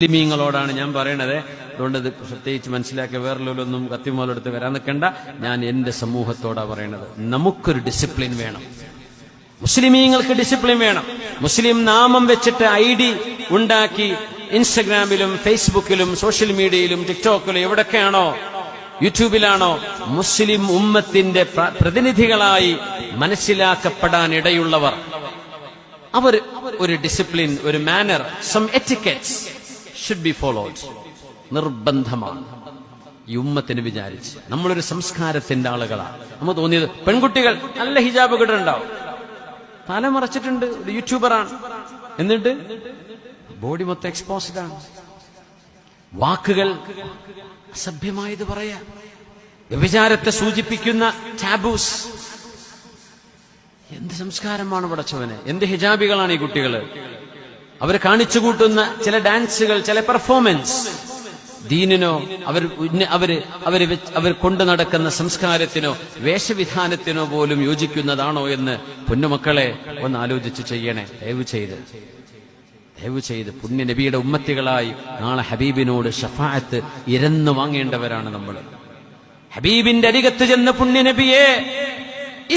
മുസ്ലിമീങ്ങളോടാണ് ഞാൻ പറയണത്. അതുകൊണ്ട് ഇത് പ്രത്യേകിച്ച് മനസ്സിലാക്കിയ വേറെല്ലൊന്നും കത്തിമോലെടുത്ത് വരാൻ നിൽക്കണ്ട. ഞാൻ എന്റെ സമൂഹത്തോടാ പറയണത്. നമുക്കൊരു ഡിസിപ്ലിൻ വേണം. മുസ്ലിമീങ്ങൾക്ക് ഡിസിപ്ലിൻ വേണം. മുസ്ലിം നാമം വെച്ചിട്ട് ID ഉണ്ടാക്കി ഇൻസ്റ്റഗ്രാമിലും ഫേസ്ബുക്കിലും സോഷ്യൽ മീഡിയയിലും ടിക്ടോക്കിലും എവിടൊക്കെയാണോ, യൂട്യൂബിലാണോ മുസ്ലിം ഉമ്മത്തിന്റെ പ്രതിനിധികളായി മനസ്സിലാക്കപ്പെടാൻ ഇടയുള്ളവർ, അവർ ഒരു ഡിസിപ്ലിൻ, ഒരു manner, some etiquettes should be followed. നിർബന്ധമാണ് ഈ ഉമ്മത്തിന് വിചാരിച്ച്. നമ്മളൊരു സംസ്കാരത്തിന്റെ ആളുകളാണ്. നമ്മൾ തോന്നിയത് പെൺകുട്ടികൾ നല്ല ഹിജാബ് കിട്ടുന്നുണ്ടാവും, തല മറച്ചിട്ടുണ്ട്, ഒരു യൂട്യൂബറാണ്, എന്നിട്ട് ബോഡി മൊത്തം എക്സ്പോസ്ഡ് ആണ്, വാക്കുകൾ അസഭ്യമായത് പറയാ, വ്യഭിചാരത്തെ സൂചിപ്പിക്കുന്ന ടാബൂസ്. എന്ത് സംസ്കാരമാണ് പടച്ചവനെ! എന്ത് ഹിജാബികളാണ് ഈ കുട്ടികള്! അവർ കാണിച്ചു കൂട്ടുന്ന ചില ഡാൻസുകൾ, ചില പെർഫോമൻസ് ദീനിനോ അവർ കൊണ്ടു നടക്കുന്ന സംസ്കാരത്തിനോ വേഷവിധാനത്തിനോ പോലും യോജിക്കുന്നതാണോ എന്ന് പൊന്നുമക്കളെ ഒന്ന് ആലോചിച്ച് ചെയ്യണേ. ദയവ് ചെയ്ത് പുണ്യ നബിയുടെ ഉമ്മത്തികളായി നാളെ ഹബീബിനോട് ഷഫാഅത്ത് ഇരന്നു വാങ്ങേണ്ടവരാണ് നമ്മൾ. ഹബീബിന്റെ അരികത്ത് ചെന്ന് പുണ്യ നബിയെ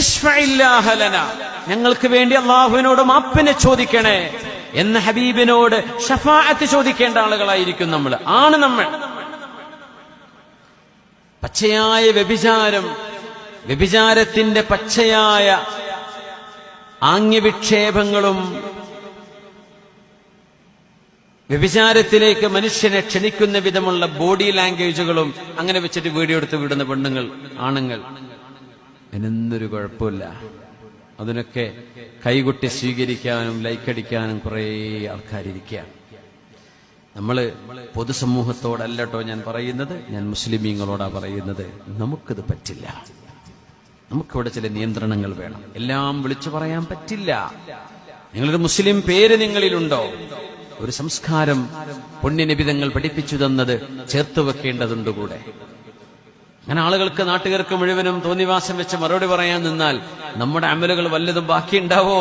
ഇശ്ഫഇല്ലാഹ ലനാ, ഞങ്ങൾക്ക് വേണ്ടി അല്ലാഹുവിനോട് മാപ്പിനെ ചോദിക്കണേ എന്ന് ഹബീബിനോട് ഷഫാഅത്ത് ചോദിക്കേണ്ട ആളുകളായിരിക്കും നമ്മൾ. നമ്മൾ പച്ചയായ വ്യഭിചാരത്തിന്റെ പച്ചയായ ആംഗ്യവിക്ഷേപങ്ങളും വ്യഭിചാരത്തിലേക്ക് മനുഷ്യനെ ക്ഷണിക്കുന്ന വിധമുള്ള ബോഡി ലാംഗ്വേജുകളും അങ്ങനെ വെച്ചിട്ട് വീഡിയോ എടുത്ത് വിടുന്ന പെണ്ണുങ്ങൾ, ആണുങ്ങൾ, അതിനൊന്നൊരു കുഴപ്പമില്ല. അതിനൊക്കെ കൈകൊട്ടി സ്വീകരിക്കാനും ലൈക്കടിക്കാനും കുറേ ആൾക്കാരിയ്ക്കുകയാണ്. നമ്മള് പൊതുസമൂഹത്തോടല്ലോ ഞാൻ പറയുന്നത്, ഞാൻ മുസ്ലിമീങ്ങളോടാ പറയുന്നത്. നമുക്കിത് പറ്റില്ല. നമുക്കിവിടെ ചില നിയന്ത്രണങ്ങൾ വേണം. എല്ലാം വിളിച്ചു പറയാൻ പറ്റില്ല. നിങ്ങളൊരു മുസ്ലിം പേര് നിങ്ങളിലുണ്ടോ? ഒരു സംസ്കാരം പുണ്യനിബിതങ്ങൾ പഠിപ്പിച്ചു തന്നത് ചേർത്ത് വെക്കേണ്ടതുണ്ട് കൂടെ. അങ്ങനെ ആളുകൾക്ക്, നാട്ടുകാർക്ക് മുഴുവനും തോന്നിവാസം വെച്ച് മറുപടി പറയാൻ നിന്നാൽ നമ്മുടെ അമലുകൾ വല്ലതും ബാക്കിയുണ്ടാവോ?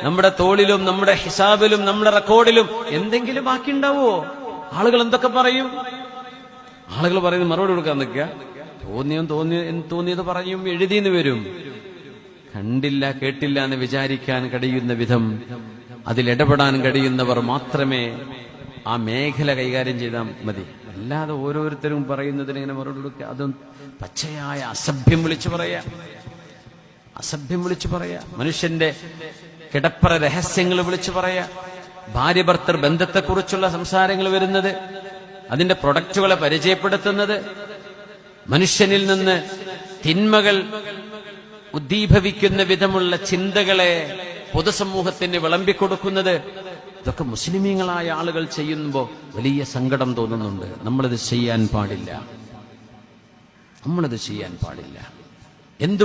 നമ്മുടെ തോളിലും നമ്മുടെ ഹിസാബിലും നമ്മുടെ റെക്കോർഡിലും എന്തെങ്കിലും ബാക്കിയുണ്ടാവോ? ആളുകൾ എന്തൊക്കെ പറയും? ആളുകൾ പറയുന്നത് മറുപടി കൊടുക്കാൻ നിൽക്കുക. തോന്നിയത് പറയും, എഴുതിന്ന് വരും. കണ്ടില്ല കേട്ടില്ല എന്ന് വിചാരിക്കാൻ കഴിയുന്ന വിധം അതിലിടപെടാൻ കഴിയുന്നവർ മാത്രമേ ആ മേഖല കൈകാര്യം ചെയ്താൽ മതി. അല്ലാതെ ഓരോരുത്തരും പറയുന്നതിന് ഇങ്ങനെ മറുപടി കൊടുക്കുക, അതും പച്ചയായ അസഭ്യം വിളിച്ചു പറയാ, മനുഷ്യന്റെ കിടപ്പറ രഹസ്യങ്ങൾ വിളിച്ചു പറയാ, ഭാര്യ ഭർത്തൃ ബന്ധത്തെക്കുറിച്ചുള്ള സംസാരങ്ങൾ വരുന്നത്, അതിന്റെ പ്രൊഡക്റ്റുകളെ പരിചയപ്പെടുത്തുന്നത്, മനുഷ്യനിൽ നിന്ന് തിന്മകൾ ഉദ്ദീഭവിക്കുന്ന വിധമുള്ള ചിന്തകളെ പൊതുസമൂഹത്തിന് വിളമ്പിക്കൊടുക്കുന്നത്, ഇതൊക്കെ മുസ്ലിമീങ്ങളായ ആളുകൾ ചെയ്യുമ്പോൾ വലിയ സങ്കടം തോന്നുന്നുണ്ട്. നമ്മളത് ചെയ്യാൻ പാടില്ല. എന്തുകൊണ്ട്?